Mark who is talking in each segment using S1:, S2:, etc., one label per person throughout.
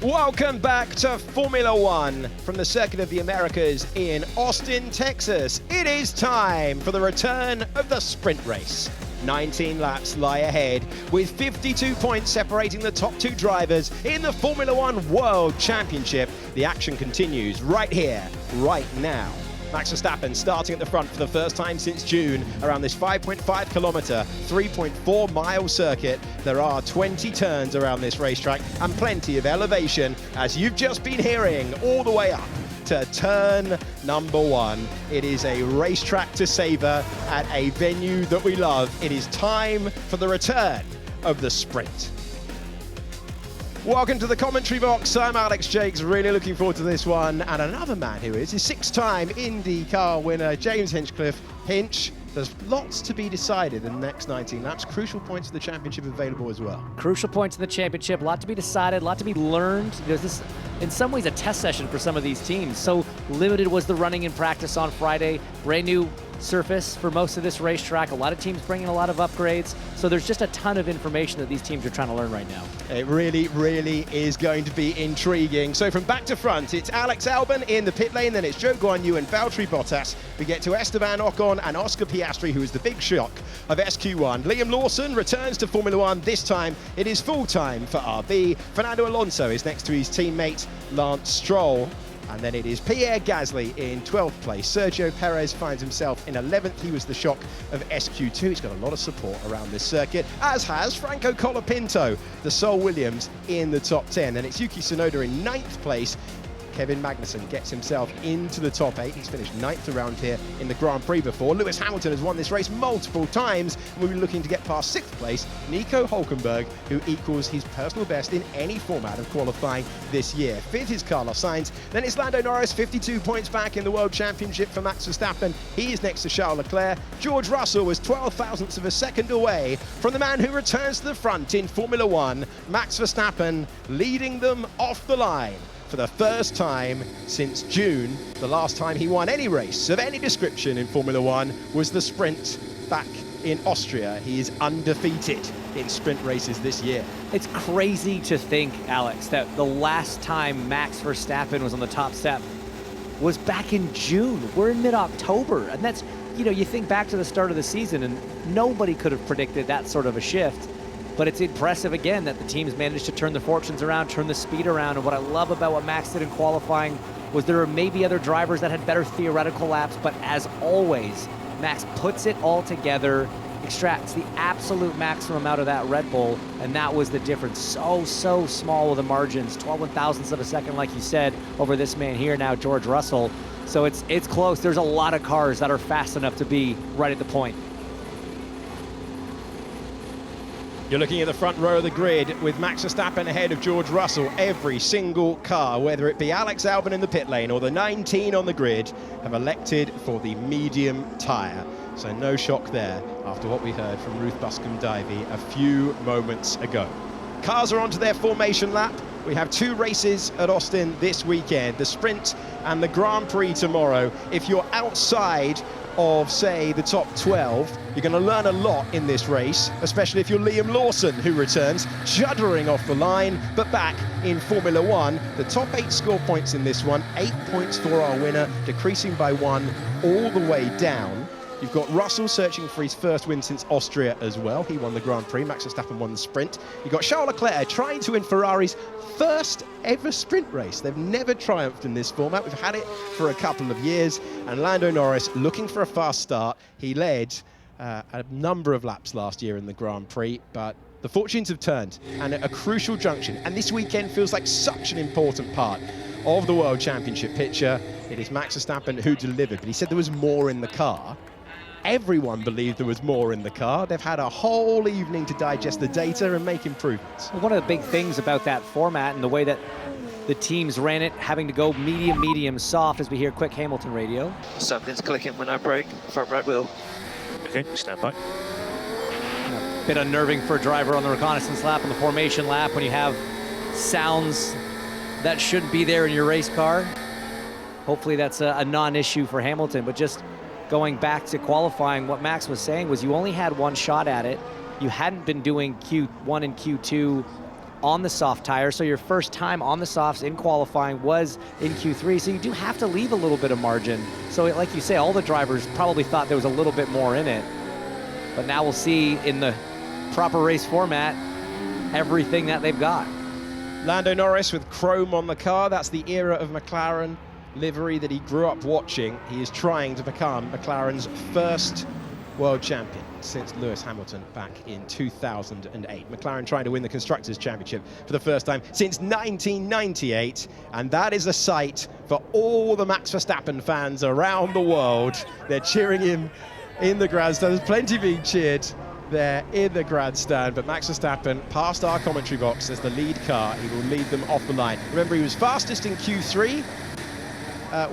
S1: Welcome back to Formula One from the Circuit of the Americas in Austin, Texas. It is time for the return of the sprint race. 19 laps lie ahead, with 52 points separating the top two drivers in the Formula One World Championship. The action continues right here, right now. Max Verstappen starting at the front for the first time since June around this 5.5 kilometer, 3.4 mile circuit. There are 20 turns around this racetrack and plenty of elevation, as you've just been hearing, all the way up to turn number one. It is a racetrack to savor at a venue that we love. It is time for the return of the sprint. Welcome to the commentary box. I'm Alex Jakes, really looking forward to this one. And another man who is six-time IndyCar winner, James Hinchcliffe. Hinch, there's lots to be decided in the next 19 laps. Crucial points for the championship available as well.
S2: Crucial points in the championship, a lot to be decided, a lot to be learned. There's this, in some ways, a test session for some of these teams. So limited was the running in practice on Friday. Brand new surface for most of this racetrack. A lot of teams bringing a lot of upgrades. So there's just a ton of information that these teams are trying to learn right now.
S1: It really, really is going to be intriguing. So from back to front, it's Alex Albon in the pit lane, then it's Zhou Guanyu and Valtteri Bottas. We get to Esteban Ocon and Oscar Piastri, who is the big shock of SQ1. Liam Lawson returns to Formula One. This time, it is full time for RB. Fernando Alonso is next to his teammate, Lance Stroll. And then it is Pierre Gasly in 12th place. Sergio Perez finds himself in 11th. He was the shock of SQ2. He's got a lot of support around this circuit, as has Franco Colapinto, the Sol Williams, in the top 10. And it's Yuki Tsunoda in 9th place. Kevin Magnussen gets himself into the top 8. He's finished 9th around here in the Grand Prix before. Lewis Hamilton has won this race multiple times, and we'll be looking to get past 6th place, Nico Hülkenberg, who equals his personal best in any format of qualifying this year. 5th is Carlos Sainz. Then it's Lando Norris, 52 points back in the World Championship for Max Verstappen. He is next to Charles Leclerc. George Russell was 12 thousandths of a second away from the man who returns to the front in Formula One, Max Verstappen, leading them off the line for the first time since June. The last time he won any race of any description in Formula One was the sprint back in Austria. He is undefeated in sprint races this year.
S2: It's crazy to think, Alex, that the last time Max Verstappen was on the top step was back in June. We're in mid-October, and that's, you think back to the start of the season, and nobody could have predicted that sort of a shift. But it's impressive, again, that the teams managed to turn the fortunes around, turn the speed around. And what I love about what Max did in qualifying was there are maybe other drivers that had better theoretical laps, but as always, Max puts it all together, extracts the absolute maximum out of that Red Bull, and that was the difference. So small with the margins, 12 thousandths of a second, like you said, over this man here now, George Russell. So it's close. There's a lot of cars that are fast enough to be right at the point.
S1: You're looking at the front row of the grid with Max Verstappen ahead of George Russell. Every single car, whether it be Alex Albon in the pit lane or the 19 on the grid, have elected for the medium tyre. So no shock there after what we heard from Ruth Buscombe-Davey a few moments ago. Cars are onto their formation lap. We have two races at Austin this weekend, the sprint and the Grand Prix tomorrow. If you're outside of, say, the top 12, you're going to learn a lot in this race, especially if you're Liam Lawson, who returns, shuddering off the line, but back in Formula One. The top 8 score points in this one, 8 points for our winner, decreasing by 1 all the way down. You've got Russell searching for his first win since Austria as well. He won the Grand Prix. Max Verstappen won the sprint. You've got Charles Leclerc trying to win Ferrari's first ever sprint race. They've never triumphed in this format. We've had it for a couple of years. And Lando Norris looking for a fast start. He led a number of laps last year in the Grand Prix, but the fortunes have turned, and at a crucial junction. And this weekend feels like such an important part of the World Championship picture. It is Max Verstappen who delivered, but he said there was more in the car. Everyone believed there was more in the car. They've had a whole evening to digest the data and make improvements.
S2: Well, one of the big things about that format and the way that the teams ran it, having to go medium, soft, as we hear quick Hamilton radio.
S3: Something's clicking when I brake, front right wheel. Okay, stand by.
S2: A bit unnerving for a driver on the reconnaissance lap, on the formation lap, when you have sounds that shouldn't be there in your race car. Hopefully that's a non-issue for Hamilton, but just going back to qualifying, what Max was saying was you only had one shot at it. You hadn't been doing Q1 and Q2 on the soft tire. So your first time on the softs in qualifying was in Q3. So you do have to leave a little bit of margin. So like you say, all the drivers probably thought there was a little bit more in it. But now we'll see in the proper race format everything that they've got.
S1: Lando Norris with chrome on the car. That's the era of McLaren livery that he grew up watching. He is trying to become McLaren's first world champion since Lewis Hamilton back in 2008. McLaren trying to win the Constructors' Championship for the first time since 1998, and that is a sight for all the Max Verstappen fans around the world. They're cheering him in the grandstand. There's plenty being cheered there in the grandstand, but Max Verstappen past our commentary box as the lead car. He will lead them off the line. Remember, he was fastest in Q3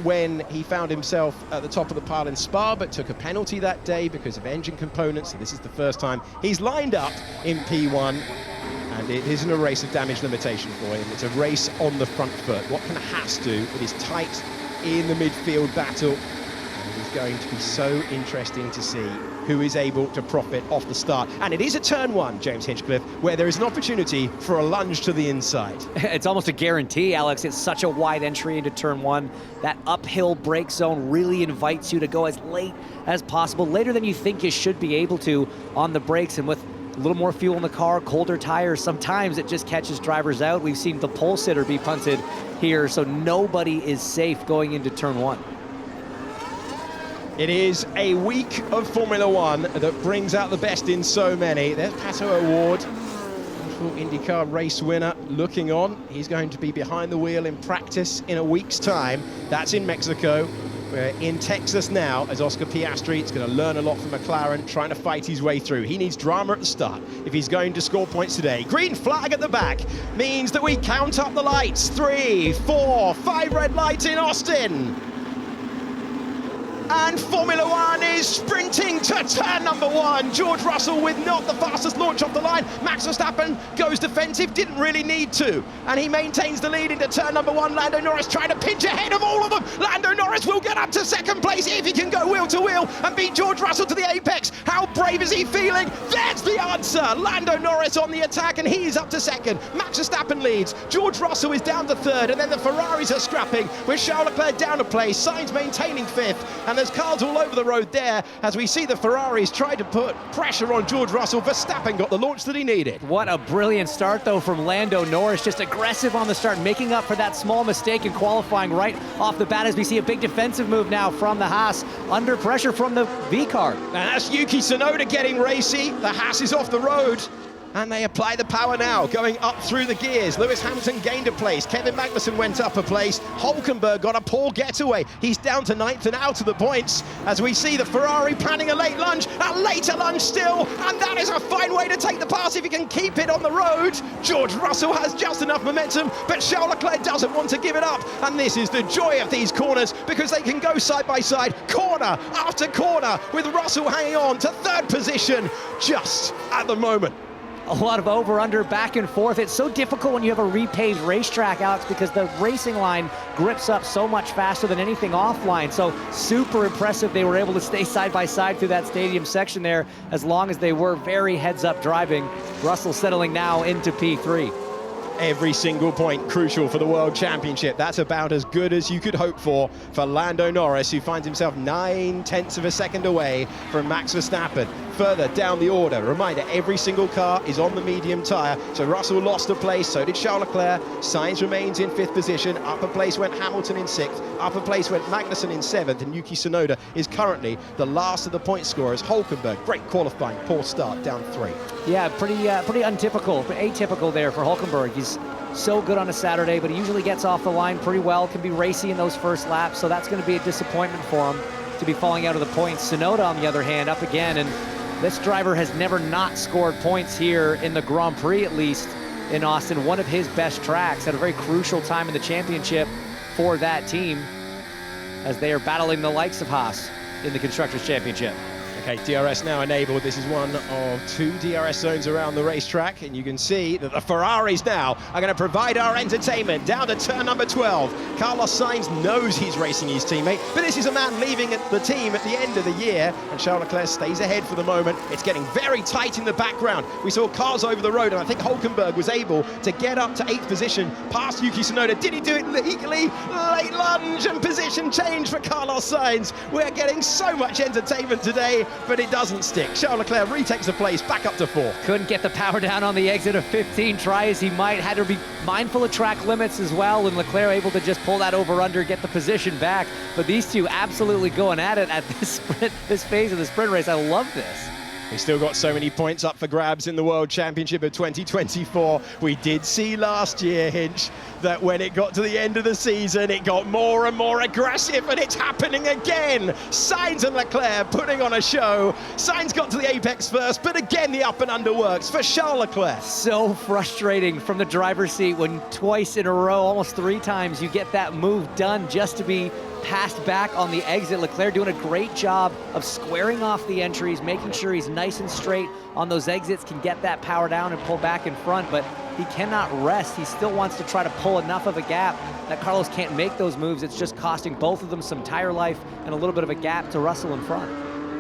S1: when he found himself at the top of the pile in Spa, but took a penalty that day because of engine components. So this is the first time he's lined up in P1, and it isn't a race of damage limitation for him. It's a race on the front foot. What can Haas do? It is tight in the midfield battle, and it is going to be so interesting to see who is able to profit off the start. And it is a turn one, James Hinchcliffe, where there is an opportunity for a lunge to the inside.
S2: It's almost a guarantee, Alex. It's such a wide entry into turn one. That uphill brake zone really invites you to go as late as possible, later than you think you should be able to on the brakes. And with a little more fuel in the car, colder tires, sometimes it just catches drivers out. We've seen the pole sitter be punted here, so nobody is safe going into turn one.
S1: It is a week of Formula One that brings out the best in so many. There's Pato O'Ward, IndyCar race winner, looking on. He's going to be behind the wheel in practice in a week's time. That's in Mexico. We're in Texas now as Oscar Piastri is going to learn a lot from McLaren, trying to fight his way through. He needs drama at the start if he's going to score points today. Green flag at the back means that we count up the lights. 3, 4, 5 red lights in Austin. And Formula One is sprinting to turn number one. George Russell with not the fastest launch off the line. Max Verstappen goes defensive, didn't really need to. And he maintains the lead into turn number one. Lando Norris trying to pinch ahead of all of them. Lando Norris will get up to second place if he can go wheel to wheel and beat George Russell to the apex. How brave is he feeling? That's the answer. Lando Norris on the attack, and he's up to second. Max Verstappen leads. George Russell is down to third, and then the Ferraris are scrapping with Charles Leclerc down a place. Sainz maintaining fifth, and there's cars all over the road there as we see the Ferraris try to put pressure on George Russell. Verstappen got the launch that he needed.
S2: What a brilliant start, though, from Lando Norris. Just aggressive on the start, making up for that small mistake in qualifying right off the bat as we see a big defensive move now from the Haas, under pressure from the V-car.
S1: And that's Yuki Tsunoda getting racy. The Haas is off the road. And they apply the power now, going up through the gears. Lewis Hamilton gained a place. Kevin Magnussen went up a place. Hulkenberg got a poor getaway. He's down to ninth and out of the points as we see the Ferrari planning a late lunge, a later lunge still, and that is a fine way to take the pass if he can keep it on the road. George Russell has just enough momentum, but Charles Leclerc doesn't want to give it up. And this is the joy of these corners because they can go side by side, corner after corner, with Russell hanging on to third position just at the moment.
S2: A lot of over-under back and forth. It's so difficult when you have a repaved racetrack, Alex, because the racing line grips up so much faster than anything offline. So super impressive they were able to stay side by side through that stadium section there as long as they were very heads-up driving. Russell settling now into P3.
S1: Every single point crucial for the World Championship. That's about as good as you could hope for Lando Norris, who finds himself 9/10 of a second away from Max Verstappen. Further down the order, reminder, every single car is on the medium tyre. So Russell lost a place, so did Charles Leclerc. Sainz remains in fifth position. Up a place went Hamilton in sixth. Up a place went Magnussen in seventh. And Yuki Tsunoda is currently the last of the point scorers. Hulkenberg, great qualifying, poor start, down 3.
S2: Yeah, pretty untypical, but atypical there for Hulkenberg. He's so good on a Saturday, but he usually gets off the line pretty well, can be racy in those first laps, so that's going to be a disappointment for him to be falling out of the points. Tsunoda, on the other hand, up again, and this driver has never not scored points here in the Grand Prix, at least in Austin. One of his best tracks, at a very crucial time in the championship for that team as they are battling the likes of Haas in the Constructors' Championship.
S1: Okay, DRS now enabled. This is one of 2 DRS zones around the racetrack, and you can see that the Ferraris now are going to provide our entertainment down to turn number 12. Carlos Sainz knows he's racing his teammate, but this is a man leaving the team at the end of the year, and Charles Leclerc stays ahead for the moment. It's getting very tight in the background. We saw cars over the road, and I think Hülkenberg was able to get up to 8th position past Yuki Tsunoda. Did he do it legally? Late lunge and position change for Carlos Sainz. We're getting so much entertainment today, but it doesn't stick. Charles Leclerc retakes the place, back up to 4th.
S2: Couldn't get the power down on the exit of 15, try as he might. Had to be mindful of track limits as well, and Leclerc able to just pull that over-under, get the position back. But these two absolutely going at it at this sprint, this phase of the sprint race. I love this.
S1: We've still got so many points up for grabs in the World Championship of 2024. We did see last year, Hinch, that when it got to the end of the season, it got more and more aggressive, and it's happening again. Sainz and Leclerc putting on a show. Sainz got to the apex first, but again, the up and under works for Charles Leclerc.
S2: So frustrating from the driver's seat when twice in a row, almost 3 times, you get that move done just to be passed back on the exit. Leclerc doing a great job of squaring off the entries, making sure he's nice and straight on those exits, can get that power down and pull back in front, but he cannot rest. He still wants to try to pull enough of a gap that Carlos can't make those moves. It's just costing both of them some tire life and a little bit of a gap to Russell in front.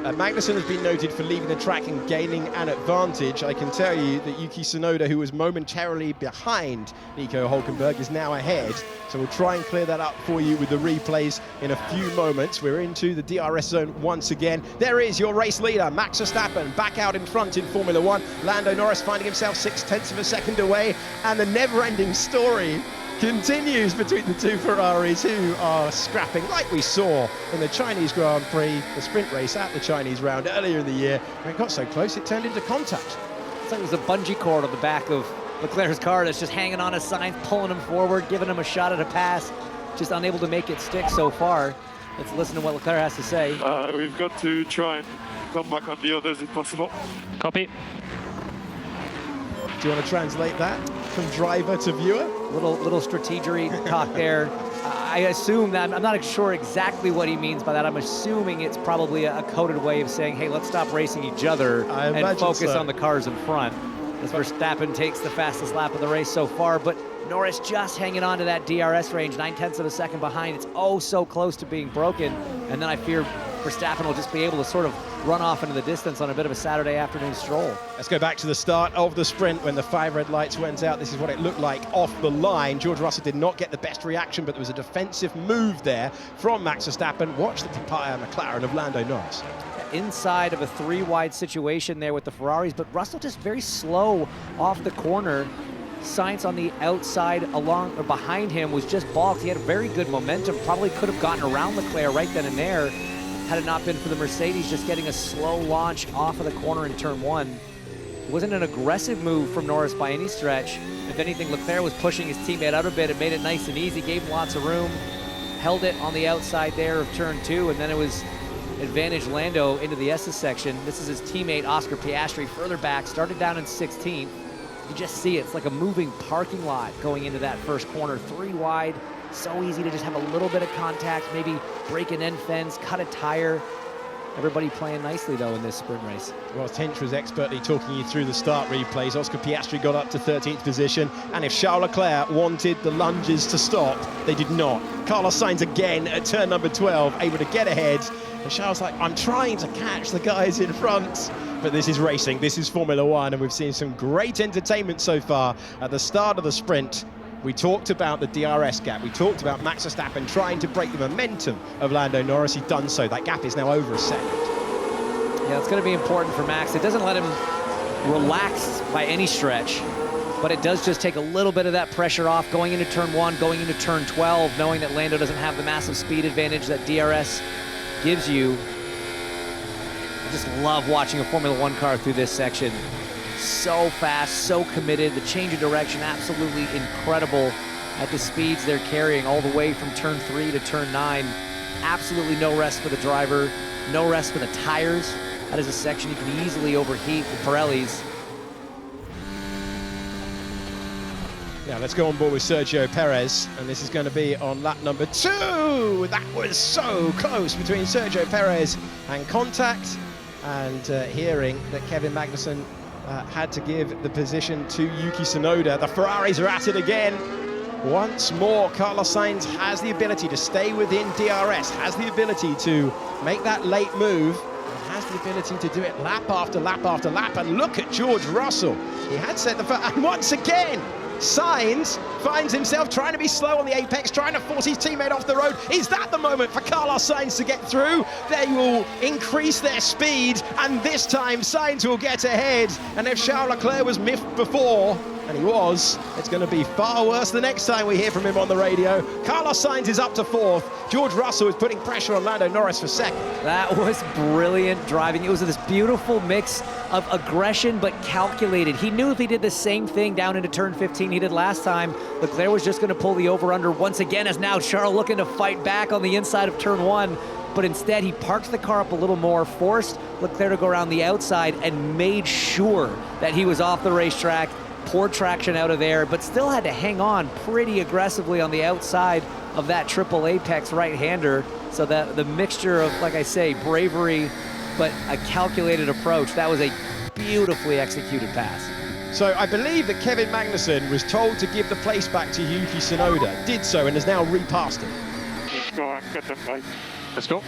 S1: Magnussen has been noted for leaving the track and gaining an advantage. I can tell you that Yuki Tsunoda, who was momentarily behind Nico Hülkenberg, is now ahead. So we'll try and clear that up for you with the replays in a few moments. We're into the DRS zone once again. There is your race leader, Max Verstappen, back out in front in Formula One. Lando Norris finding himself 0.6 of a second away. And the never-ending story continues between the 2 Ferraris, who are scrapping like we saw in the Chinese Grand Prix, the sprint race at the Chinese round earlier in the year. When it got so close, it turned into contact.
S2: It's like it was a bungee cord on the back of Leclerc's car that's just hanging on his sign, pulling him forward, giving him a shot at a pass, just unable to make it stick so far. Let's listen to what Leclerc has to say.
S4: We've got to try and come back on the others if possible.
S5: Copy.
S1: Do you want to translate that from driver to viewer?
S2: Little strategery talk there. I assume that, I'm not sure exactly what he means by that. I'm assuming it's probably a coded way of saying, hey, let's stop racing each other and focus on the cars in front. As Verstappen takes the fastest lap of the race so far, but Norris just hanging on to that DRS range, 0.9 of a second behind. It's oh so close to being broken, and then I fear Verstappen will just be able to sort of run off into the distance on a bit of a Saturday afternoon stroll.
S1: Let's go back to the start of the sprint when the 5 red lights went out. This is what it looked like off the line. George Russell did not get the best reaction, but there was a defensive move there from Max Verstappen. Watch the McLaren of Lando Norris.
S2: Inside of a 3-wide situation there with the Ferraris, but Russell just very slow off the corner. Sainz on the outside along or behind him was just balked. He had a very good momentum, probably could have gotten around Leclerc right then and there had it not been for the Mercedes just getting a slow launch off of the corner in turn 1. It wasn't an aggressive move from Norris by any stretch. If anything, Leclerc was pushing his teammate out a bit. It made it nice and easy, gave him lots of room, held it on the outside there of turn 2, and then it was advantage Lando into the S's section. This is his teammate Oscar Piastri further back, started down in 16th. You just see it. It's like a moving parking lot going into that first corner. 3 wide, so easy to just have a little bit of contact, maybe break an end fence, cut a tire. Everybody playing nicely, though, in this sprint race.
S1: Well, Tinch was expertly talking you through the start replays. Oscar Piastri got up to 13th position, and if Charles Leclerc wanted the lunges to stop, they did not. Carlos Sainz again at turn number 12, able to get ahead, and Charles like, I'm trying to catch the guys in front. But this is racing, this is Formula One, and we've seen some great entertainment so far at the start of the sprint. We talked about the DRS gap. We talked about Max Verstappen trying to break the momentum of Lando Norris. He's done so. That gap is now over a second.
S2: Yeah, it's going to be important for Max. It doesn't let him relax by any stretch, but it does just take a little bit of that pressure off going into turn 1, going into turn 12, knowing that Lando doesn't have the massive speed advantage that DRS gives you. I just love watching a Formula One car through this section. So fast, so committed. The change of direction, absolutely incredible at the speeds they're carrying all the way from turn 3 to turn 9. Absolutely no rest for the driver, no rest for the tires. That is a section you can easily overheat with Pirellis.
S1: Now let's go on board with Sergio Perez, and this is going to be on lap number 2. That was so close between Sergio Perez and contact. and hearing that Kevin Magnussen had to give the position to Yuki Tsunoda. The Ferraris are at it again. Once more, Carlos Sainz has the ability to stay within DRS, has the ability to make that late move, and has the ability to do it lap after lap after lap. And look at George Russell. He had set the first, and once again, Sainz finds himself trying to be slow on the apex, trying to force his teammate off the road. Is that the moment for Carlos Sainz to get through? They will increase their speed, and this time Sainz will get ahead. And if Charles Leclerc was miffed before, and he was, it's going to be far worse the next time we hear from him on the radio. Carlos Sainz is up to 4th. George Russell is putting pressure on Lando Norris for 2nd.
S2: That was brilliant driving. It was this beautiful mix of aggression but calculated. He knew if he did the same thing down into turn 15 he did last time, Leclerc was just going to pull the over-under once again, as now Charles looking to fight back on the inside of turn 1. But instead he parked the car up a little more, forced Leclerc to go around the outside, and made sure that he was off the racetrack. Poor traction out of there, but still had to hang on pretty aggressively on the outside of that triple apex right-hander. So that the mixture of, like I say, bravery, but a calculated approach, that was a beautifully executed pass.
S1: So I believe that Kevin Magnussen was told to give the place back to Yuki Tsunoda, did so, and has now repassed him.
S4: Let's go and get them right.
S3: Let's go.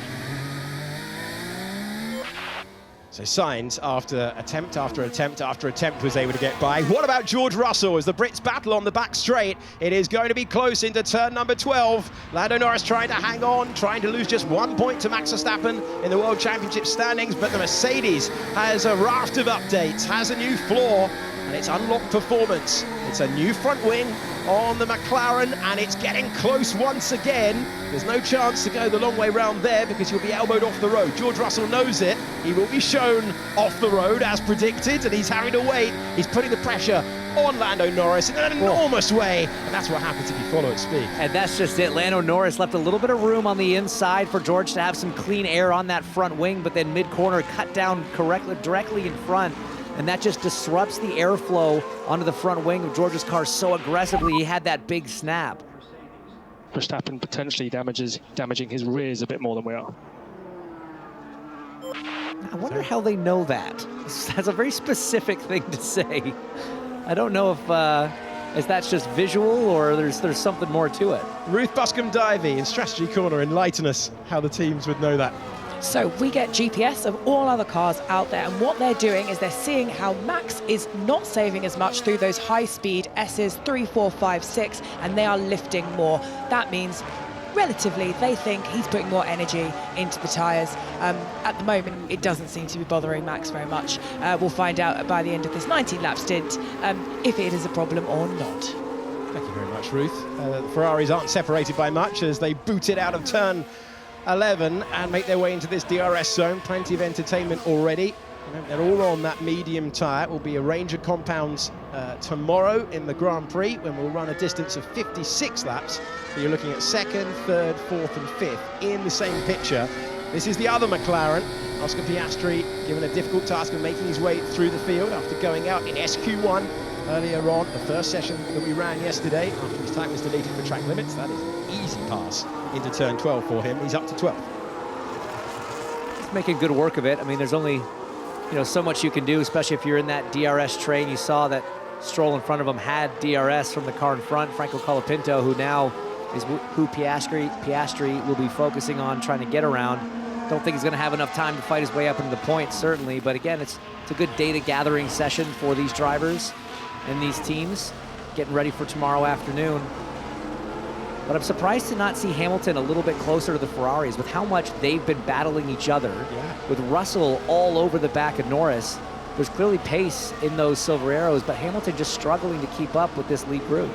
S1: So Sainz, after attempt after attempt after attempt, was able to get by. What about George Russell as the Brits battle on the back straight? It is going to be close into turn number 12. Lando Norris trying to hang on, trying to lose just 1 point to Max Verstappen in the World Championship standings, but the Mercedes has a raft of updates, has a new floor, and it's unlocked performance. It's a new front wing on the McLaren, and it's getting close once again. There's no chance to go the long way round there because you'll be elbowed off the road. George Russell knows it. He will be shown off the road as predicted, and he's having to wait. He's putting the pressure on Lando Norris in an enormous way, and that's what happens if you follow at speed.
S2: And that's just it. Lando Norris left a little bit of room on the inside for George to have some clean air on that front wing, but then mid-corner cut down directly in front. And that just disrupts the airflow onto the front wing of George's car so aggressively he had that big snap.
S5: Verstappen potentially damaging his rears a bit more than we are.
S2: I wonder how they know that. That's a very specific thing to say. I don't know if that's just visual or there's something more to it.
S1: Ruth Buscombe-Divey in Strategy Corner, enlighten us how the teams would know that.
S6: So we get GPS of all other cars out there, and what they're doing is they're seeing how Max is not saving as much through those high-speed S's 3, 4, 5, 6, and they are lifting more. That means, relatively, they think he's putting more energy into the tyres. At the moment, it doesn't seem to be bothering Max very much. We'll find out by the end of this 19-lap stint if it is a problem or not.
S1: Thank you very much, Ruth. The Ferraris aren't separated by much as they boot it out of turn 11 and make their way into this DRS zone. Plenty of entertainment already. They're all on that medium tyre. It will be a range of compounds tomorrow in the Grand Prix when we'll run a distance of 56 laps. So you're looking at 2nd, 3rd, 4th and 5th in the same picture. This is the other McLaren. Oscar Piastri given a difficult task of making his way through the field after going out in SQ1 earlier on, the first session that we ran yesterday after his time was deleted for track limits. That is an easy pass into turn 12 for him. He's up to 12th.
S2: He's making good work of it. I mean, there's only so much you can do, especially if you're in that DRS train. You saw that Stroll in front of him had DRS from the car in front. Franco Colapinto, who now is who Piastri will be focusing on trying to get around. Don't think he's going to have enough time to fight his way up into the points, certainly. But again, it's a good data gathering session for these drivers and these teams getting ready for tomorrow afternoon. But I'm surprised to not see Hamilton a little bit closer to the Ferraris with how much they've been battling each other. Yeah. With Russell all over the back of Norris. There's clearly pace in those Silver Arrows, but Hamilton just struggling to keep up with this lead group.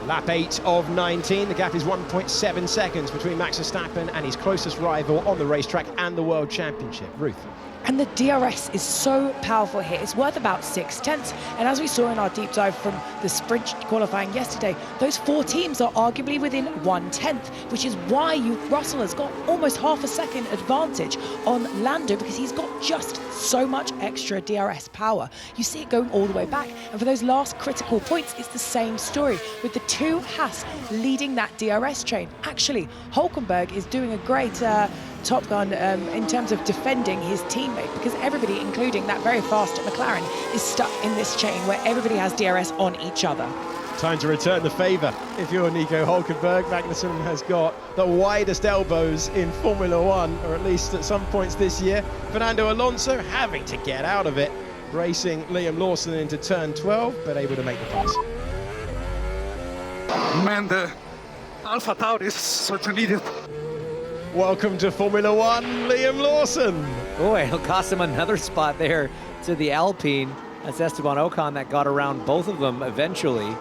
S1: Lap 8 of 19. The gap is 1.7 seconds between Max Verstappen and his closest rival on the racetrack and the World Championship. Ruth.
S6: And the DRS is so powerful here. It's worth about 6/10. And as we saw in our deep dive from the sprint qualifying yesterday, those 4 teams are arguably within 1/10, which is why Russell has got almost half a second advantage on Lando, because he's got just so much extra DRS power. You see it going all the way back. And for those last critical points, it's the same story with the 2 Haas leading that DRS train. Actually, Hulkenberg is doing a great Top Gun in terms of defending his teammate, because everybody, including that very fast McLaren, is stuck in this chain where everybody has DRS on each other.
S1: Time to return the favour. If you're Nico Hulkenberg, Magnussen has got the widest elbows in Formula One, or at least at some points this year. Fernando Alonso having to get out of it, racing Liam Lawson into turn 12, but able to make the pass.
S4: Man, the Alpha Tauri is such an idiot.
S1: Welcome to Formula One, Liam Lawson.
S2: Oh, it'll cost him another spot there to the Alpine. That's Esteban Ocon that got around both of them eventually.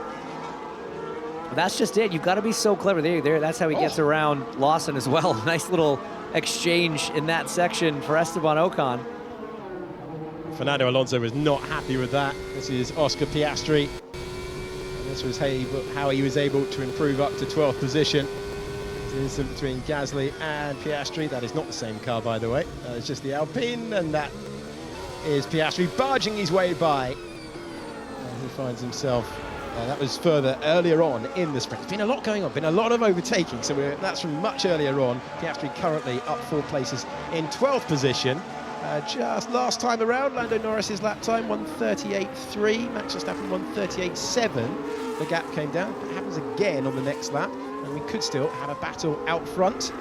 S2: That's just it. You've got to be so clever. There. That's how he gets around Lawson as well. Nice little exchange in that section for Esteban Ocon.
S1: Fernando Alonso was not happy with that. This is Oscar Piastri. And this was how he was able to improve up to 12th position. It's an incident between Gasly and Piastri. That is not the same car, by the way. It's just the Alpine, and that is Piastri barging his way by. And he finds himself... that was further earlier on in the sprint. There's been a lot going on, been a lot of overtaking, so that's from much earlier on. Piastri currently up 4 places in 12th position. Just last time around, Lando Norris's lap time 1:38.3, Max Verstappen 1:38.7. The gap came down. It happens again on the next lap, and we could still have a battle out front,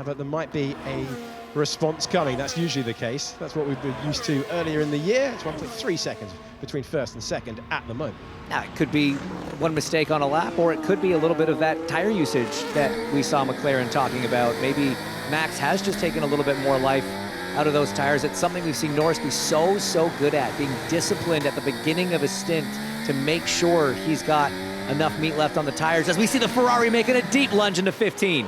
S1: but there might be a response coming. That's usually the case. That's what we've been used to earlier in the year. It's 1.3 seconds between first and second at the moment.
S2: Now, it could be one mistake on a lap, or it could be a little bit of that tire usage that we saw McLaren talking about. Maybe Max has just taken a little bit more life out of those tires. It's something we've seen Norris be so good at, being disciplined at the beginning of a stint to make sure he's got enough meat left on the tires, as we see the Ferrari making a deep lunge into 15.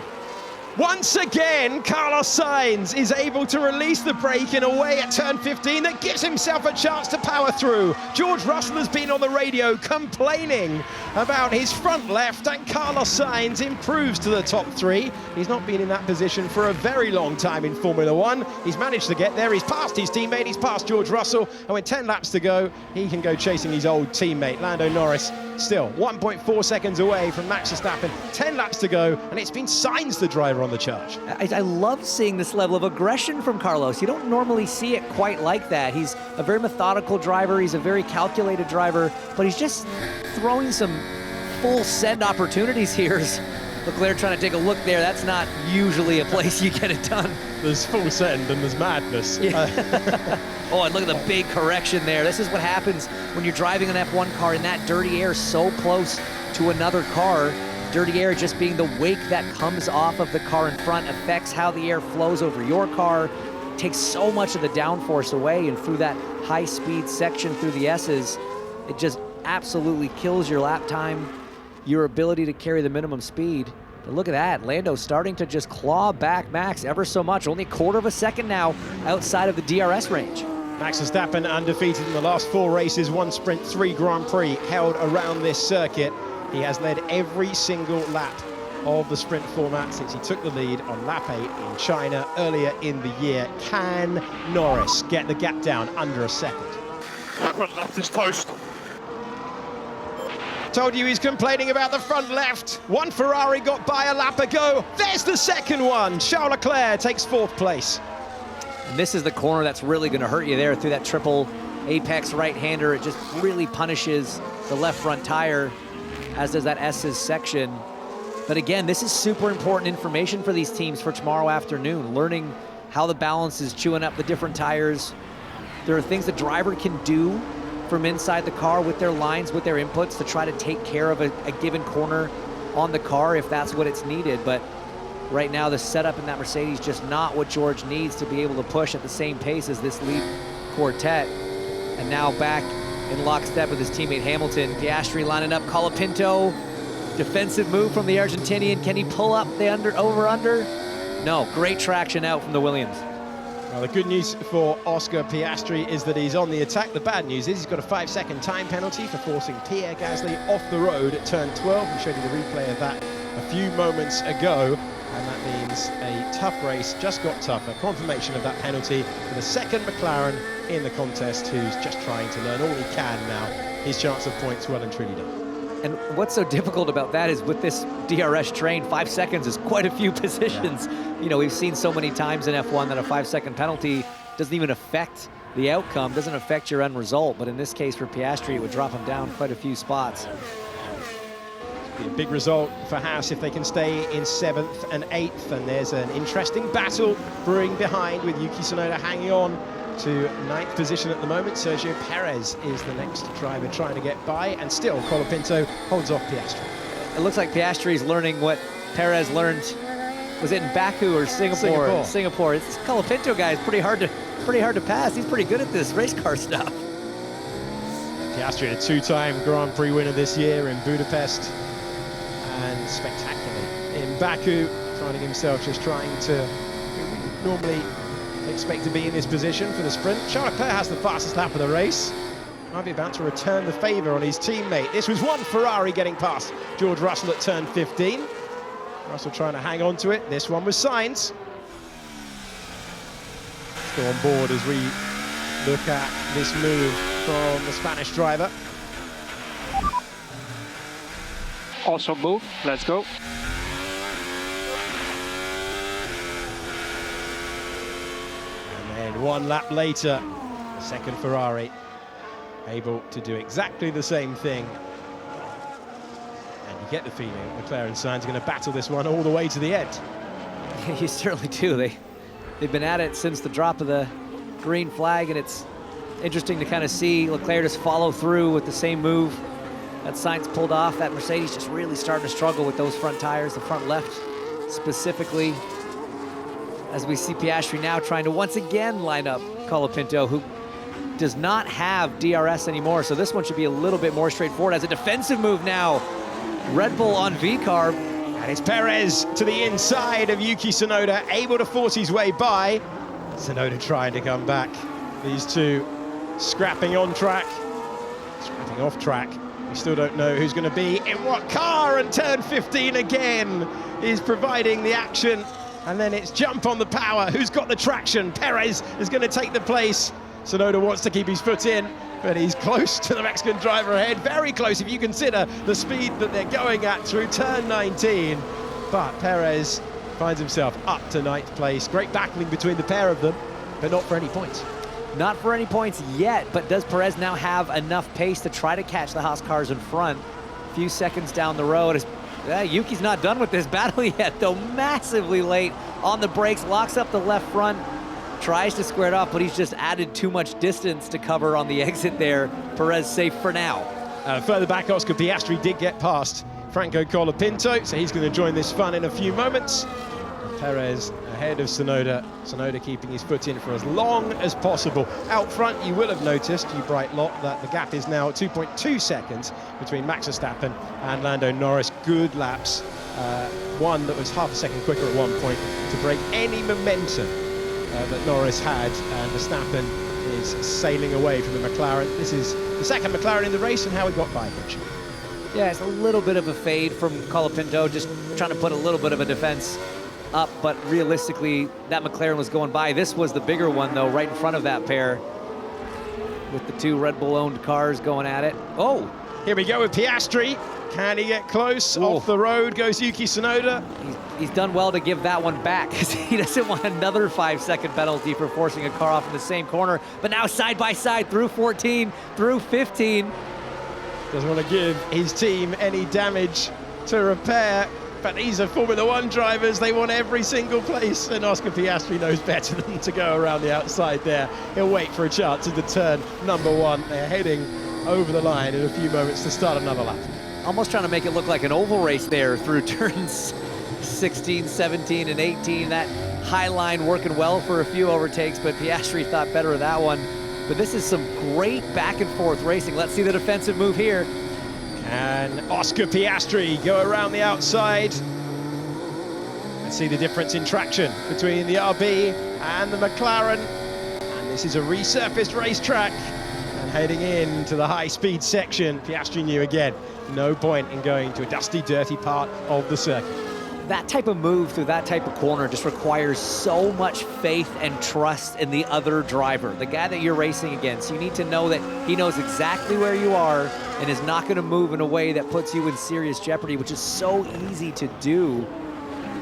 S1: Once again, Carlos Sainz is able to release the brake in a way at turn 15 that gives himself a chance to power through. George Russell has been on the radio complaining about his front left, and Carlos Sainz improves to the top 3. He's not been in that position for a very long time in Formula One. He's managed to get there. He's passed his teammate. He's passed George Russell. And with 10 laps to go, he can go chasing his old teammate, Lando Norris. Still 1.4 seconds away from Max Verstappen. 10 laps to go, and it's been Sainz the driver on the charge.
S2: I love seeing this level of aggression from Carlos. You don't normally see it quite like that. He's a very methodical driver. He's a very calculated driver, but he's just throwing some full send opportunities here. Leclerc trying to take a look there. That's not usually a place you get it done.
S1: There's full send and there's madness.
S2: Yeah. Oh, and look at the big correction there. This is what happens when you're driving an F1 car in that dirty air so close to another car. Dirty air just being the wake that comes off of the car in front affects how the air flows over your car, takes so much of the downforce away, and through that high-speed section through the S's, it just absolutely kills your lap time, your ability to carry the minimum speed. But look at that, Lando starting to just claw back Max ever so much, only a quarter of a second now outside of the DRS range.
S1: Max Verstappen undefeated in the last 4 races, 1 sprint, 3 Grand Prix held around this circuit. He has led every single lap of the sprint format since he took the lead on lap 8 in China earlier in the year. Can Norris get the gap down under a second?
S4: Front left is toast.
S1: Told you he's complaining about the front left. One Ferrari got by a lap ago. There's the second one. Charles Leclerc takes 4th place.
S2: And this is the corner that's really going to hurt you there through that triple apex right-hander. It just really punishes the left front tire, as does that S's section. But again, this is super important information for these teams for tomorrow afternoon, learning how the balance is chewing up the different tires. There are things the driver can do from inside the car with their lines, with their inputs, to try to take care of a given corner on the car if that's what it's needed. But right now, the setup in that Mercedes just not what George needs to be able to push at the same pace as this lead quartet. And now back in lockstep with his teammate Hamilton. Piastri lining up Colapinto. Defensive move from the Argentinian. Can he pull up the over-under? No, great traction out from the Williams.
S1: Well, the good news for Oscar Piastri is that he's on the attack. The bad news is he's got a 5-second time penalty for forcing Pierre Gasly off the road at turn 12. We showed you the replay of that a few moments ago. And that means a tough race just got tougher. Confirmation of that penalty for the second McLaren in the contest, who's just trying to learn all he can now. His chance of points well and truly done.
S2: And what's so difficult about that is with this DRS train, 5 seconds is quite a few positions. Yeah. You know, we've seen so many times in F1 that a 5-second penalty doesn't even affect the outcome, doesn't affect your end result. But in this case for Piastri, it would drop him down quite a few spots.
S1: Be a big result for Haas if they can stay in 7th and 8th. And there's an interesting battle brewing behind with Yuki Tsunoda hanging on to 9th position at the moment. Sergio Perez is the next driver trying to get by, and still Colapinto holds off Piastri.
S2: It looks like Piastri's learning what Perez learned. Was it in Baku or Singapore? Singapore. This Colapinto guy is pretty hard to pass. He's pretty good at this race car stuff.
S1: Piastri, a 2-time Grand Prix winner this year in Budapest, and spectacular in Baku, finding himself just trying to normally expect to be in this position for the sprint. Charles Leclerc has the fastest lap of the race. Might be about to return the favour on his teammate. This was one Ferrari getting past George Russell at turn 15. Russell trying to hang on to it. This one was Sainz. Let's go on board as we look at this move from the Spanish driver.
S5: Awesome move. Let's go.
S1: And one lap later, the second Ferrari able to do exactly the same thing. And you get the feeling Leclerc and Sainz are going to battle this one all the way to the end.
S2: You certainly do. They've been at it since the drop of the green flag, and it's interesting to kind of see Leclerc just follow through with the same move that Sainz pulled off. That Mercedes just really starting to struggle with those front tires, the front left specifically. As we see Piastri now trying to once again line up Colapinto, who does not have DRS anymore, so this one should be a little bit more straightforward. As a defensive move now, Red Bull on V-carb.
S1: And it's Perez to the inside of Yuki Tsunoda, able to force his way by. Tsunoda trying to come back. These two scrapping on track, scrapping off track. We still don't know who's going to be in what car, and turn 15 again is providing the action. And then it's jump on the power. Who's got the traction? Perez is going to take the place. Tsunoda wants to keep his foot in, but he's close to the Mexican driver ahead. Very close if you consider the speed that they're going at through turn 19. But Perez finds himself up to 9th place. Great battling between the pair of them, but not for any points.
S2: Not for any points yet, but does Perez now have enough pace to try to catch the Haas cars in front? A few seconds down the road. Yuki's not done with this battle yet, though. Massively late on the brakes, locks up the left front, tries to square it off, but he's just added too much distance to cover on the exit there. Perez safe for now.
S1: Further back, Oscar Piastri did get past Franco Colapinto, so he's going to join this fun in a few moments. Perez ahead of Tsunoda. Tsunoda keeping his foot in for as long as possible. Out front, you will have noticed, you bright lot, that the gap is now 2.2 seconds between Max Verstappen and Lando Norris. Good laps. One that was half a second quicker at one point to break any momentum that Norris had, and Verstappen is sailing away from the McLaren. This is the second McLaren in the race, and how he got by, Rich.
S2: Yeah, it's a little bit of a fade from Colapinto, just trying to put a little bit of a defense up, but realistically, that McLaren was going by. This was the bigger one, though, right in front of that pair, with the two Red Bull-owned cars going at it. Oh!
S1: Here we go with Piastri. Can he get close?
S2: Ooh.
S1: Off the road goes Yuki Tsunoda.
S2: He's done well to give that one back, because he doesn't want another 5-second penalty for forcing a car off in the same corner. But now side by side through 14, through 15.
S1: Doesn't want to give his team any damage to repair. But these are Formula One drivers. They want every single place, and Oscar Piastri knows better than to go around the outside there. He'll wait for a chance into turn number 1. They're heading over the line in a few moments to start another lap.
S2: Almost trying to make it look like an oval race there through turns 16, 17, and 18. That high line working well for a few overtakes, but Piastri thought better of that one. But this is some great back and forth racing. Let's see the defensive move here.
S1: And Oscar Piastri go around the outside. Let's see the difference in traction between the RB and the McLaren. And this is a resurfaced racetrack. And heading into the high-speed section, Piastri knew again, no point in going to a dusty, dirty part of the circuit.
S2: that type of move through that type of corner just requires so much faith and trust in the other driver, the guy that you're racing against. You need to know that he knows exactly where you are and is not going to move in a way that puts you in serious jeopardy, which is so easy to do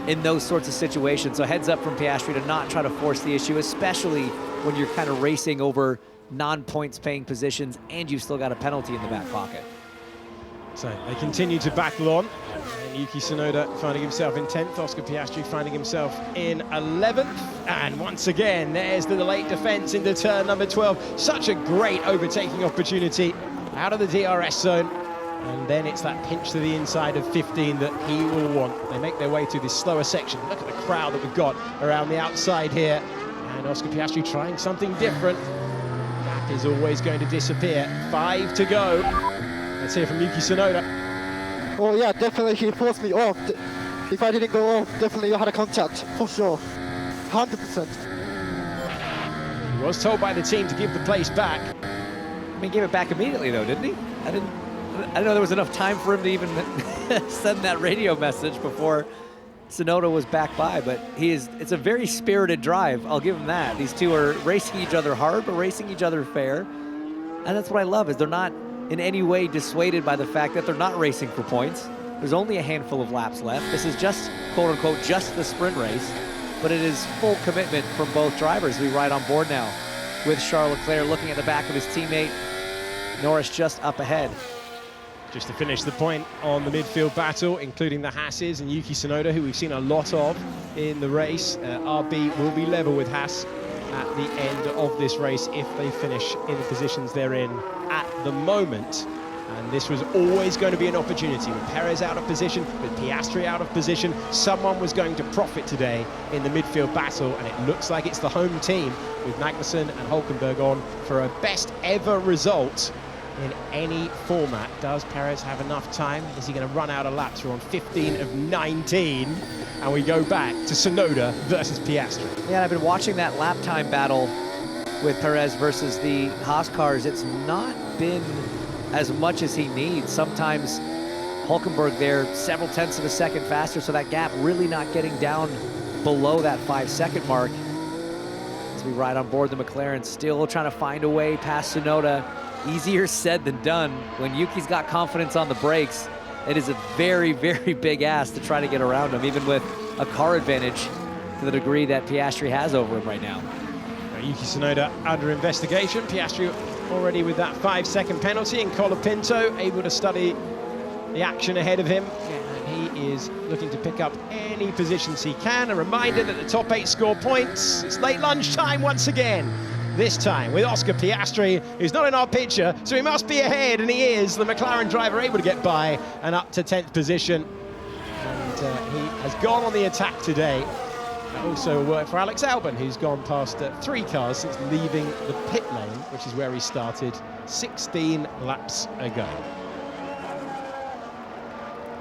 S2: in those sorts of situations. So heads up from Piastri to not try to force the issue, especially when you're kind of racing over non-points paying positions and you've still got a penalty in the back pocket.
S1: So they continue to battle on. Yuki Tsunoda finding himself in 10th, Oscar Piastri finding himself in 11th. And once again, there's the late defense into turn number 12. Such a great overtaking opportunity out of the DRS zone. And then it's that pinch to the inside of 15 that he will want. They make their way through this slower section. Look at the crowd that we've got around the outside here. And Oscar Piastri trying something different. Gap is always going to disappear. 5 to go. Let's hear from Yuki Tsunoda.
S7: Oh yeah, definitely he forced me off. If I didn't go off, definitely you had a contact, for sure. 100%.
S1: He was told by the team to give the place back.
S2: I mean, gave it back immediately though, didn't he? I didn't know there was enough time for him to even send that radio message before Tsunoda was back by, but it's a very spirited drive, I'll give him that. These two are racing each other hard, but racing each other fair. And that's what I love, is they're not in any way dissuaded by the fact that they're not racing for points. There's only a handful of laps left. This is just, quote unquote, just the sprint race, but it is full commitment from both drivers. We ride on board now with Charles Leclerc looking at the back of his teammate. Norris just up ahead.
S1: Just to finish the point on the midfield battle, including the Hasses and Yuki Tsunoda, who we've seen a lot of in the race. RB will be level with Haas at the end of this race if they finish in the positions they're in at the moment. And this was always going to be an opportunity. With Perez out of position, with Piastri out of position, someone was going to profit today in the midfield battle, and it looks like it's the home team with Magnussen and Hülkenberg on for a best ever result in any format. Does Perez have enough time? Is he going to run out of laps? We're on 15 of 19, and we go back to Tsunoda versus Piastri.
S2: Yeah, I've been watching that lap time battle with Perez versus the Haas cars. It's not been as much as he needs. Sometimes Hülkenberg there several tenths of a second faster, so that gap really not getting down below that 5-second mark. As we ride on board the McLaren, still trying to find a way past Tsunoda. Easier said than done. When Yuki's got confidence on the brakes, it is a very, very big ask to try to get around him, even with a car advantage to the degree that Piastri has over him right now.
S1: Yuki Tsunoda under investigation. Piastri already with that 5-second penalty, and Colapinto able to study the action ahead of him. And he is looking to pick up any positions he can. A reminder that the top 8 score points. It's late lunchtime once again. This time with Oscar Piastri, who's not in our picture, so he must be ahead, and he is. The McLaren driver able to get by and up to 10th position. And he has gone on the attack today. Also worked for Alex Albon, who's gone past 3 cars since leaving the pit lane, which is where he started 16 laps ago.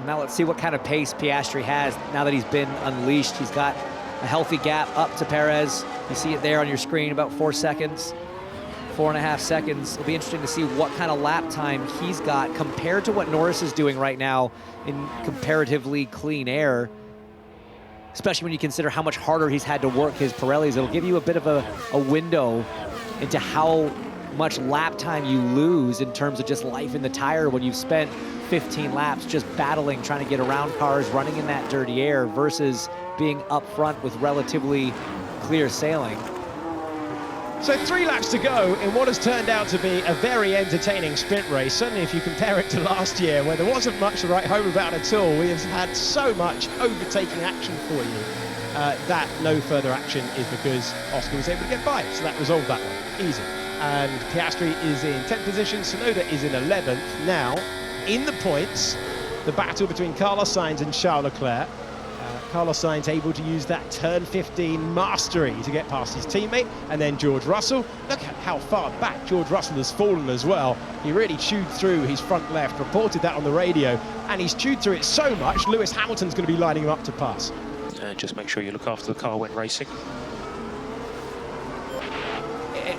S2: Now let's see what kind of pace Piastri has now that he's been unleashed. He's got a healthy gap up to Perez. You see it there on your screen, about 4 seconds, 4.5 seconds. It'll be interesting to see what kind of lap time he's got compared to what Norris is doing right now in comparatively clean air, especially when you consider how much harder he's had to work his Pirellis. It'll give you a bit of a window into how much lap time you lose in terms of just life in the tire when you've spent 15 laps just battling, trying to get around cars, running in that dirty air versus being up front with relatively clear sailing.
S1: So 3 laps to go in what has turned out to be a very entertaining sprint race. Certainly if you compare it to last year, where there wasn't much to write home about at all. We have had so much overtaking action for you. That no further action is because Oscar was able to get by, so that resolved that one. Easy. And Piastri is in 10th position, Tsunoda is in 11th. Now, in the points, the battle between Carlos Sainz and Charles Leclerc. Carlos Sainz able to use that turn 15 mastery to get past his teammate, and then George Russell. Look at how far back George Russell has fallen as well. He really chewed through his front left, reported that on the radio, and he's chewed through it so much, Lewis Hamilton's going to be lining him up to pass.
S5: Just make sure you look after the car when racing.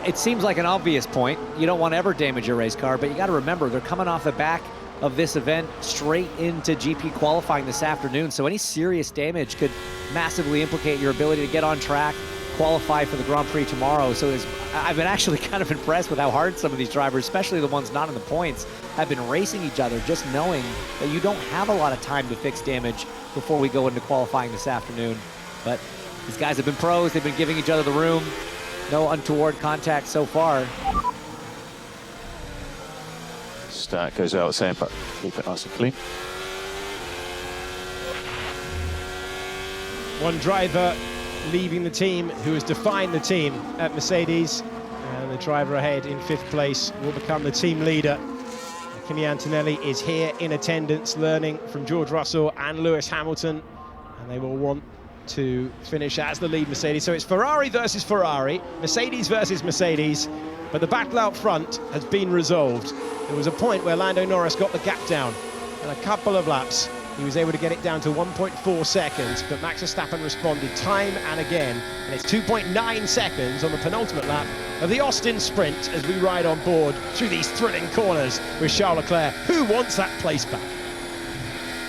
S2: It seems like an obvious point. You don't want to ever damage your race car, but you got to remember they're coming off the back of this event straight into GP qualifying this afternoon. So any serious damage could massively implicate your ability to get on track, qualify for the Grand Prix tomorrow. So I've been actually kind of impressed with how hard some of these drivers, especially the ones not in the points, have been racing each other, just knowing that you don't have a lot of time to fix damage before we go into qualifying this afternoon. But these guys have been pros. They've been giving each other the room. No untoward contact so far.
S8: Start goes out saying, but keep it nice and clean.
S1: One driver leaving the team who has defined the team at Mercedes, and the driver ahead in 5th place will become the team leader. Kimi Antonelli is here in attendance, learning from George Russell and Lewis Hamilton, and they will want to finish as the lead Mercedes. So it's Ferrari versus Ferrari, Mercedes versus Mercedes, but the battle out front has been resolved. There was a point where Lando Norris got the gap down, and a couple of laps he was able to get it down to 1.4 seconds, but Max Verstappen responded time and again, and it's 2.9 seconds on the penultimate lap of the Austin Sprint as we ride on board through these thrilling corners with Charles Leclerc. Who wants that place back?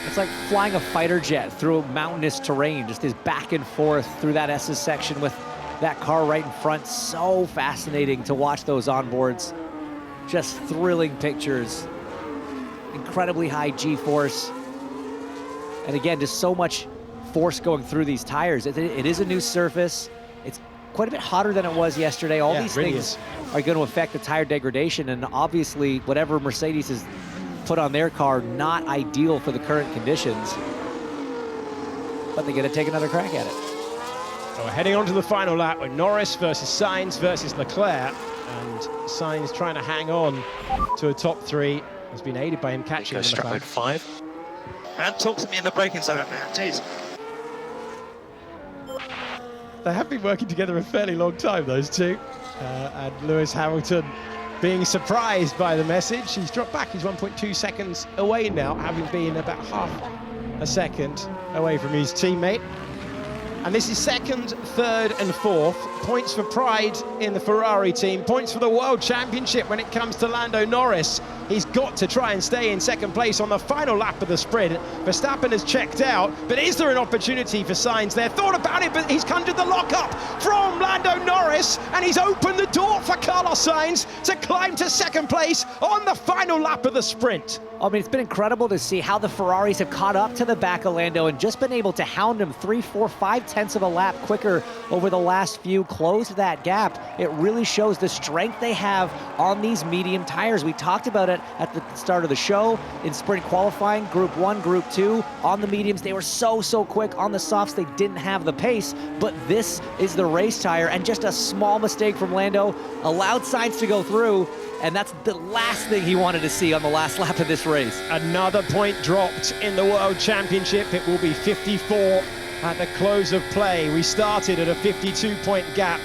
S2: It's like flying a fighter jet through mountainous terrain, just this back and forth through that S's section with that car right in front. So fascinating to watch those onboards. Just thrilling pictures. Incredibly high G-force. And again, just so much force going through these tires. It is a new surface. It's quite a bit hotter than it was yesterday. All these things are going to affect the tire degradation, and obviously whatever Mercedes has put on their car, not ideal for the current conditions. But they're going to take another crack at it.
S1: So we're heading on to the final lap with Norris versus Sainz versus Leclerc, and Sainz trying to hang on to a top 3. Has been aided by him catching
S3: Strap 5. And talk to me in the braking zone now, jeez.
S1: They have been working together a fairly long time, those two. And Lewis Hamilton being surprised by the message. He's dropped back. He's 1.2 seconds away now, having been about half a second away from his teammate. And this is 2nd, 3rd and 4th. Points for pride in the Ferrari team. Points for the World Championship when it comes to Lando Norris. He's got to try and stay in 2nd place on the final lap of the sprint. Verstappen has checked out, but is there an opportunity for Sainz there? Thought about it, but he's conjured the lock-up from Lando Norris, and he's opened the door for Carlos Sainz to climb to 2nd place on the final lap of the sprint.
S2: I mean, it's been incredible to see how the Ferraris have caught up to the back of Lando and just been able to hound him 3, 4, 5 tenths of a lap quicker over the last few, closed that gap. It really shows the strength they have on these medium tires. We talked about it at the start of the show in sprint qualifying, Group 1, Group 2. On the mediums, they were so quick. On the softs, they didn't have the pace, but this is the race tire, and just a small mistake from Lando allowed Sainz to go through, and that's the last thing he wanted to see on the last lap of this race.
S1: Another point dropped in the World Championship. It will be 54 at the close of play. We started at a 52-point gap.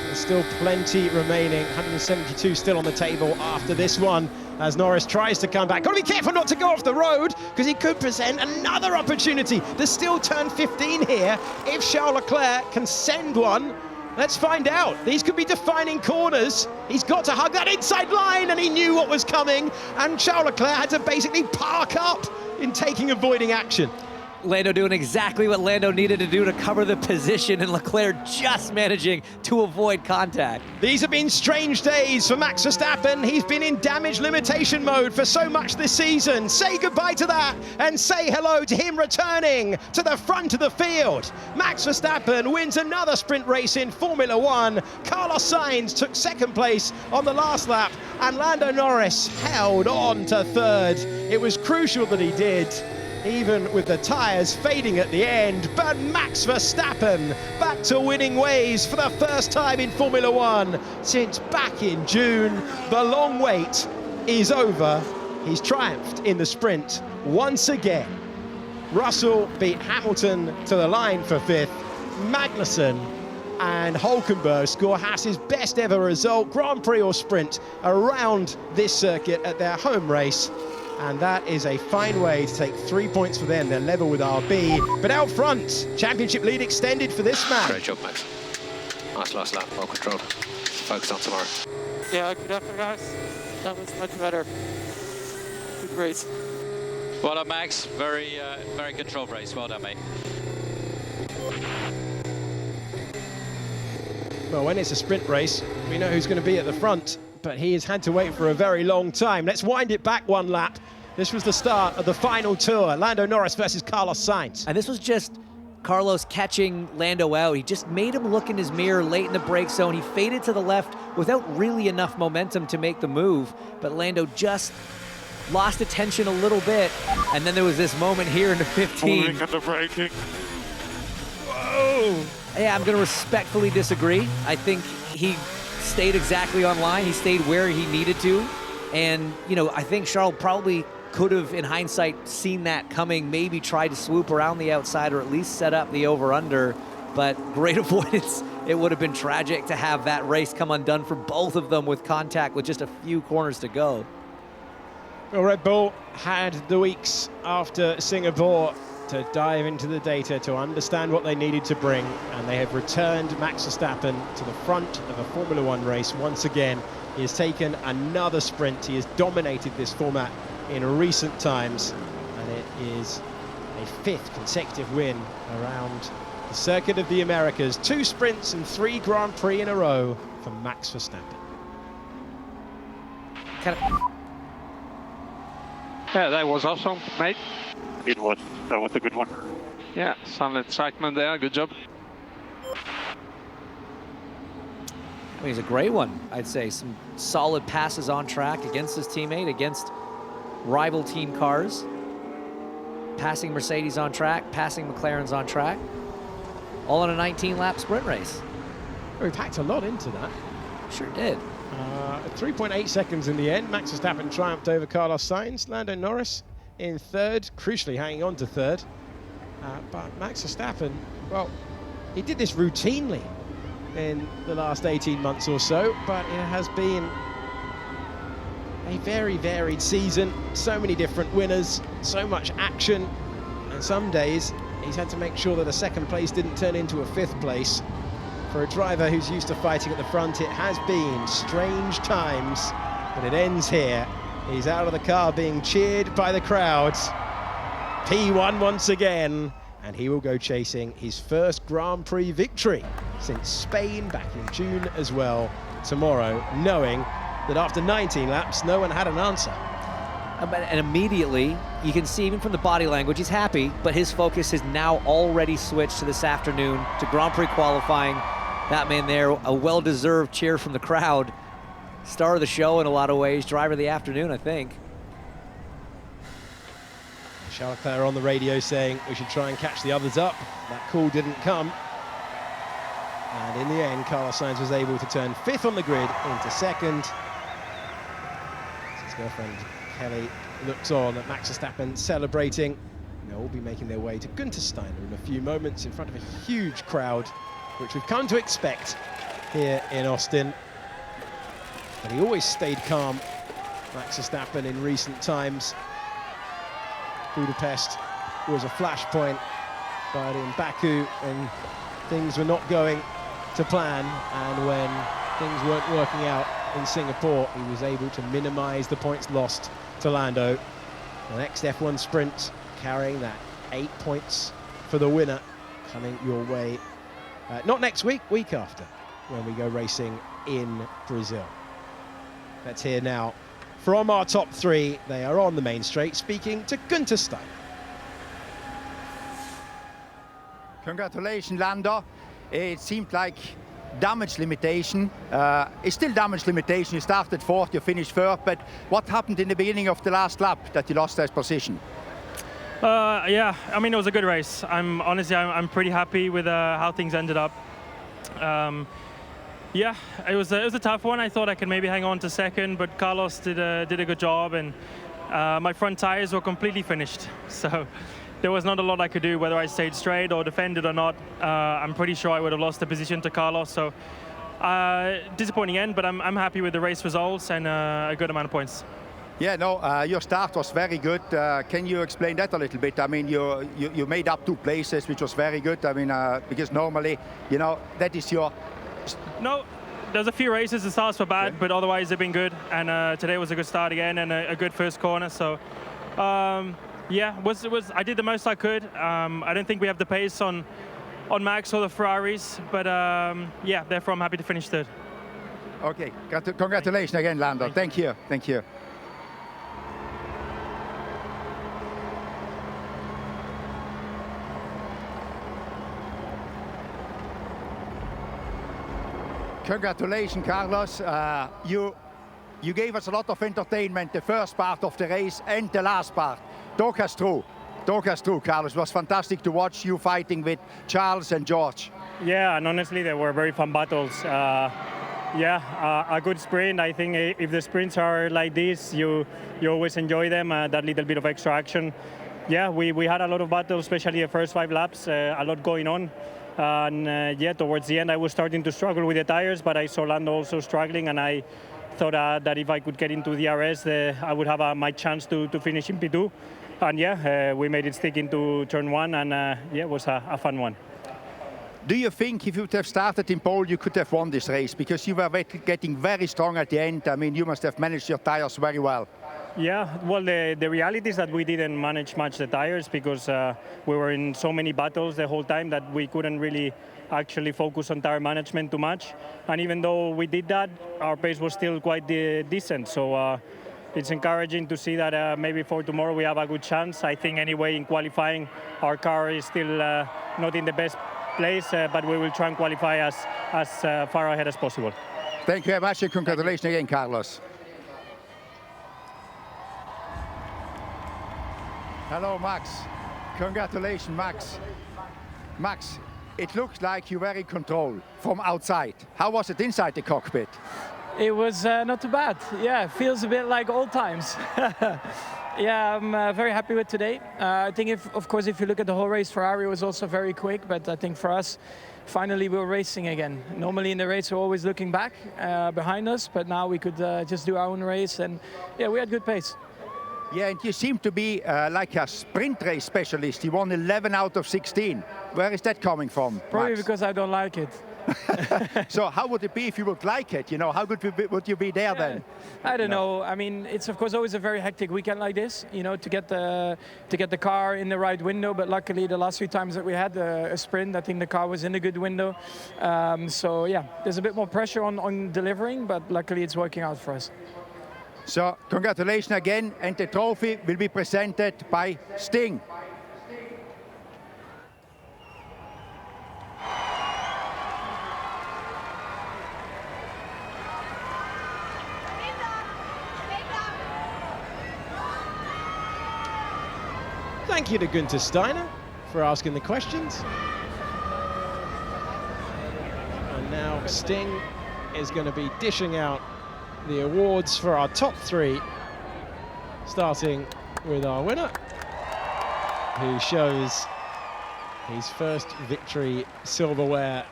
S1: There's still plenty remaining. 172 still on the table after this one, as Norris tries to come back. Got to be careful not to go off the road, because he could present another opportunity. There's still turn 15 here. If Charles Leclerc can send one, let's find out. These could be defining corners. He's got to hug that inside line, and he knew what was coming, and Charles Leclerc had to basically park up in taking avoiding action.
S2: Lando doing exactly what Lando needed to do to cover the position, and Leclerc just managing to avoid contact.
S1: These have been strange days for Max Verstappen. He's been in damage limitation mode for so much this season. Say goodbye to that and say hello to him returning to the front of the field. Max Verstappen wins another sprint race in Formula One. Carlos Sainz took 2nd place on the last lap, and Lando Norris held on to 3rd. It was crucial that he did, even with the tyres fading at the end. But Max Verstappen back to winning ways for the first time in Formula One since back in June. The long wait is over. He's triumphed in the sprint once again. Russell beat Hamilton to the line for 5th. Magnussen and Hülkenberg score Haas's best ever result, Grand Prix or sprint, around this circuit at their home race. And that is a fine way to take 3 points for them. They're level with RB. But out front, championship lead extended for this man.
S3: Great job, Max. Nice last lap, well controlled. Focus on tomorrow.
S4: Yeah, good afternoon, guys. That was much better.
S3: Good race.
S9: Well done, Max. Very controlled race. Well done, mate.
S1: Well, when it's a sprint race, we know who's going to be at the front, but he has had to wait for a very long time. Let's wind it back one lap. This was the start of the final tour. Lando Norris versus Carlos Sainz.
S2: And this was just Carlos catching Lando out. He just made him look in his mirror late in the brake zone. He faded to the left without really enough momentum to make the move, but Lando just lost attention a little bit. And then there was this moment here in the 15.
S4: Falling under braking.
S1: Whoa!
S2: Yeah, I'm going to respectfully disagree. I think he stayed exactly on line. He stayed where he needed to. And, you know, I think Charles probably could have, in hindsight, seen that coming, maybe tried to swoop around the outside or at least set up the over-under. But great avoidance. It would have been tragic to have that race come undone for both of them with contact with just a few corners to go.
S1: Well, Red Bull had the weeks after Singapore to dive into the data, to understand what they needed to bring, and they have returned Max Verstappen to the front of a Formula One race once again. He has taken another sprint. He has dominated this format in recent times, and it is a 5th consecutive win around the circuit of the Americas. 2 sprints and 3 Grand Prix in a row for Max Verstappen.
S10: Yeah, that was awesome, mate.
S4: It was. That was a good one.
S10: Yeah, some excitement there. Good job.
S2: I mean, he's a great one, I'd say. Some solid passes on track against his teammate, against rival team cars. Passing Mercedes on track, passing McLaren's on track. All in a 19-lap sprint race.
S1: We've packed a lot into that.
S2: Sure did.
S1: 3.8 seconds in the end. Max Verstappen triumphed over Carlos Sainz. Lando Norris in 3rd, crucially hanging on to 3rd. But Max Verstappen, well, he did this routinely in the last 18 months or so, but it has been a very varied season. So many different winners, so much action, and some days he's had to make sure that a 2nd place didn't turn into a 5th place. For a driver who's used to fighting at the front, it has been strange times, but it ends here. He's out of the car being cheered by the crowds. P1 once again, and he will go chasing his 1st Grand Prix victory since Spain back in June as well tomorrow, knowing that after 19 laps, no one had an answer.
S2: And immediately, you can see even from the body language, he's happy, but his focus has now already switched to this afternoon, to Grand Prix qualifying. That man there, a well-deserved cheer from the crowd. Star of the show in a lot of ways, driver of the afternoon, I think.
S1: Charles Leclerc on the radio saying we should try and catch the others up. That call didn't come. And in the end, Carlos Sainz was able to turn 5th on the grid into 2nd. His girlfriend Kelly looks on at Max Verstappen celebrating. They'll all be making their way to Günther in a few moments in front of a huge crowd, which we've come to expect here in Austin. But he always stayed calm, Max Verstappen, in recent times. Budapest was a flashpoint, but in Baku, when things were not going to plan and when things weren't working out in Singapore, he was able to minimize the points lost to Lando. The next F1 sprint carrying that 8 points for the winner coming your way. Not next week, week after, when we go racing in Brazil. Let's hear now from our top 3. They are on the main straight, speaking to Günther Steiner.
S11: Congratulations, Lando. It seemed like damage limitation. It's still damage limitation. You started 4th, you finished 3rd, but what happened in the beginning of the last lap that you lost that position?
S12: Yeah, I mean, it was a good race. I'm pretty happy with how things ended up. Yeah, it was a tough one. I thought I could maybe hang on to 2nd, but Carlos did a good job, and my front tires were completely finished. So there was not a lot I could do, whether I stayed straight or defended or not. I'm pretty sure I would have lost the position to Carlos. So disappointing end, but I'm happy with the race results and a good amount of points.
S11: Yeah, no, your start was very good. Can you explain that a little bit? I mean, you made up 2 places, which was very good. I mean, because normally, you know, that is your...
S12: No, there's a few races the starts were bad, but otherwise they've been good. And today was a good start again and a good first corner. So yeah, I did the most I could. I don't think we have the pace on Max or the Ferraris, but yeah, therefore I'm happy to finish third.
S11: Okay, congratulations again, Lando. Thank you. Thank you. Congratulations, Carlos. You gave us a lot of entertainment, the first part of the race and the last part. Talk us through. Talk us through, Carlos. It was fantastic to watch you fighting with Charles and George.
S13: Yeah, and honestly, they were very fun battles. Yeah, a good sprint. I think if the sprints are like this, you always enjoy them, that little bit of extra action. Yeah, we had a lot of battles, especially the first 5 laps, a lot going on. And yeah, towards the end, I was starting to struggle with the tires, but I saw Lando also struggling, and I thought that if I could get into the RS, I would have my chance to finish in P2. And yeah, we made it stick into turn 1, and yeah, it was a fun one.
S11: Do you think if you would have started in pole, you could have won this race? Because you were getting very strong at the end. I mean, you must have managed your tires very well.
S13: Yeah, well, the reality is that we didn't manage much the tires because we were in so many battles the whole time that we couldn't really actually focus on tire management too much. And even though we did that, our pace was still quite decent. So it's encouraging to see that maybe for tomorrow we have a good chance. I think anyway in qualifying, our car is still not in the best place, but we will try and qualify as far ahead as possible.
S11: Thank you very much, and congratulations again, Carlos. Hello, Max. Congratulations, Max. Max, it looks like you were in control from outside. How was it inside the cockpit?
S14: It was not too bad. Yeah, it feels a bit like old times. Yeah, I'm very happy with today. I think, of course, if you look at the whole race, Ferrari was also very quick, but I think for us, finally we were racing again. Normally in the race, we're always looking back behind us, but now we could just do our own race, and yeah, we had good pace.
S11: Yeah, and you seem to be like a sprint race specialist. You won 11 out of 16. Where is that coming from,
S14: Probably
S11: Max?
S14: because I don't like it.
S11: So how would it be if you would like it? You know, how good would you be there then?
S14: I don't know. I mean, it's of course always a very hectic weekend like this, you know, to get the car in the right window. But luckily, the last few times that we had a sprint, I think the car was in a good window. So yeah, there's a bit more pressure on delivering, but luckily it's working out for us.
S11: So congratulations again, and the trophy will be presented by Sting.
S1: Thank you to Günther Steiner for asking the questions. And now Sting is going to be dishing out the awards for our top 3, starting with our winner, who shows his first victory silverware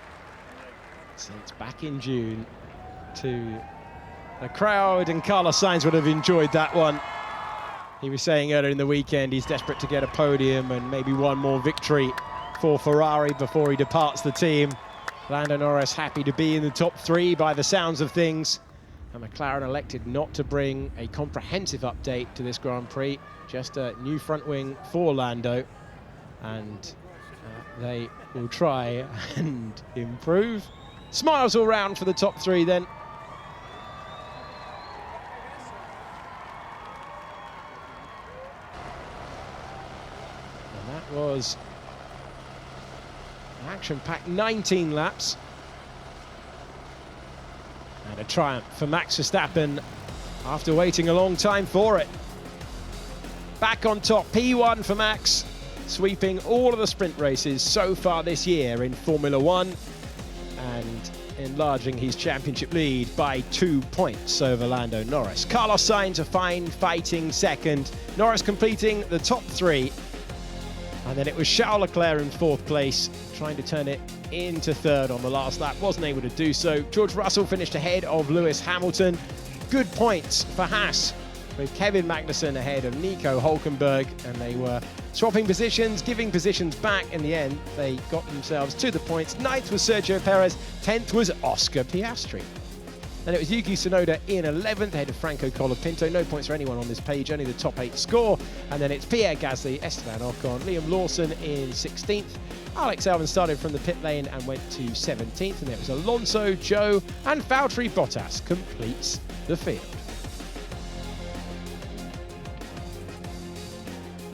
S1: since back in June to the crowd, and Carlos Sainz would have enjoyed that one. He was saying earlier in the weekend he's desperate to get a podium and maybe one more victory for Ferrari before he departs the team. Lando Norris happy to be in the top 3 by the sounds of things. And McLaren elected not to bring a comprehensive update to this Grand Prix, just a new front wing for Lando. And they will try and improve. Smiles all round for the top 3 then. Was an action-packed 19 laps and a triumph for Max Verstappen after waiting a long time for it. Back on top, P1 for Max, sweeping all of the sprint races so far this year in Formula One and enlarging his championship lead by 2 points over Lando Norris. Carlos Sainz a fine fighting second, Norris completing the top 3. And then it was Charles Leclerc in 4th place, trying to turn it into 3rd on the last lap. Wasn't able to do so. George Russell finished ahead of Lewis Hamilton. Good points for Haas with Kevin Magnussen ahead of Nico Hulkenberg, and they were swapping positions, giving positions back. In the end, they got themselves to the points. 9th was Sergio Perez, 10th was Oscar Piastri. Then it was Yuki Tsunoda in 11th, ahead of Franco Colapinto. No points for anyone on this page, only the top 8 score. And then it's Pierre Gasly, Esteban Ocon, Liam Lawson in 16th. Alex Albon started from the pit lane and went to 17th. And it was Alonso, Joe, and Valtteri Bottas completes the field.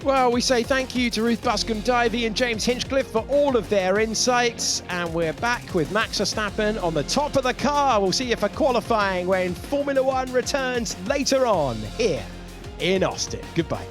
S1: Well, we say thank you to Ruth Buscombe-Divey and James Hinchcliffe for all of their insights, and we're back with Max Verstappen on the top of the car. We'll see you for qualifying when Formula One returns later on here in Austin. Goodbye.